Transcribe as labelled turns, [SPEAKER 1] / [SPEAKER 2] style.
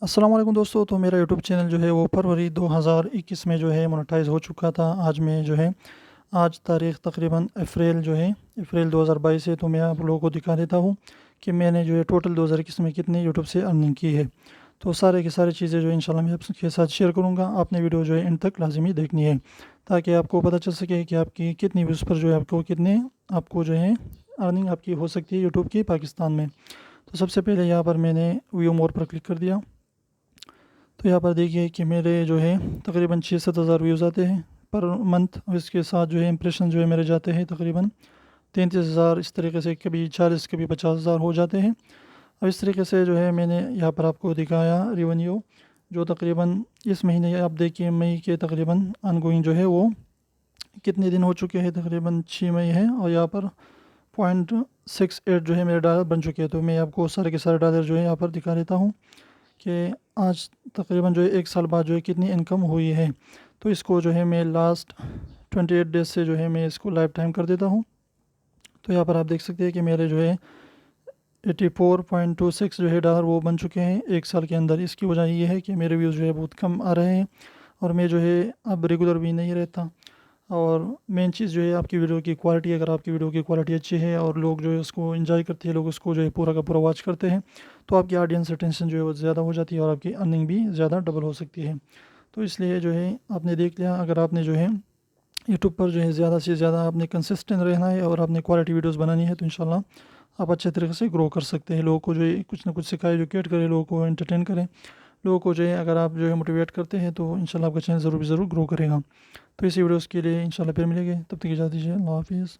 [SPEAKER 1] अस्सलाम वालेकुम दोस्तों। तो मेरा यूट्यूब चैनल जो है वो फरवरी 2021 में जो है मोनेटाइज़ हो चुका था। आज मैं जो है आज तारीख़ तकरीबन अप्रैल 2022 है। तो मैं आप लोगों को दिखा देता हूँ कि मैंने जो है टोटल 2021 में कितनी यूट्यूब से अर्निंग की है। तो सारे की सारी चीज़ें जो है इंशाल्लाह मैं आपके साथ शेयर करूँगा। आपने वीडियो जो है एंड तक लाज़मी देखनी है ताकि आपको पता चल सके कि आपकी कितनी व्यूज़ पर जो है आपको जो है अर्निंग आपकी हो सकती है यूट्यूब की पाकिस्तान में। तो सबसे पहले यहाँ पर मैंने व्यू मोर पर क्लिक कर दिया। तो यहाँ पर देखिए कि मेरे जो है तकरीबन 6-7 हज़ार व्यूज़ आते हैं पर मंथ। और इसके साथ जो है इंप्रेशन जो है मेरे जाते हैं तकरीबन 33,000। इस तरीके से कभी 40 कभी 50,000 हो जाते हैं। अब इस तरीके से जो है मैंने यहाँ पर आपको दिखाया रेवेन्यू जो तकरीबन इस महीने आप देखिए मई के तकरीबन अनगोइंग जो है वो कितने दिन हो चुके हैं, तकरीबन 6 मई है। और यहाँ पर 0.68 जो है मेरे डॉलर बन चुके हैं। तो मैं आपको सारे के सारे डॉलर जो है यहाँ पर दिखा देता हूँ कि आज तकरीबन जो है 1 साल बाद जो है कितनी इनकम हुई है। तो इसको जो है मैं लास्ट 28 डेज़ से जो है मैं इसको लाइफ टाइम कर देता हूँ। तो यहाँ पर आप देख सकते हैं कि मेरे जो है 84.26 जो है डॉलर वो बन चुके हैं 1 साल के अंदर। इसकी वजह ये है कि मेरे व्यूज़ जो है बहुत कम आ रहे हैं और मैं जो है अब रेगुलर भी नहीं रहता। और मेन चीज़ जो है आपकी वीडियो की क्वालिटी, अगर आपकी वीडियो की क्वालिटी अच्छी है और लोग जो है उसको एंजॉय करते हैं, लोग उसको जो है पूरा का पूरा वॉच करते हैं, तो आपकी ऑडियंस अटेंशन जो है वो ज़्यादा हो जाती है और आपकी अर्निंग भी ज़्यादा डबल हो सकती है। तो इसलिए जो है आपने देख लिया, अगर आपने जो है यूट्यूब पर जो है ज़्यादा से ज़्यादा आपने कंसिस्टेंट रहना है और आपने क्वालिटी वीडियोज़ बनानी है तो इंशाल्लाह आप अच्छे तरीके से ग्रो कर सकते हैं। लोगों को जो है कुछ ना कुछ सिखाए, एजुकेट करें, लोगों को एंटरटेन करें। लोगों को जो है अगर आप जो है मोटिवेट करते हैं तो इंशाल्लाह आपका चैनल ज़रूर ग्रो करेगा। तो इसी वीडियोज़ के लिए इंशाल्लाह फिर मिलेंगे, तब तक इजाज़त दीजिए। अल्लाह हाफ़िज़।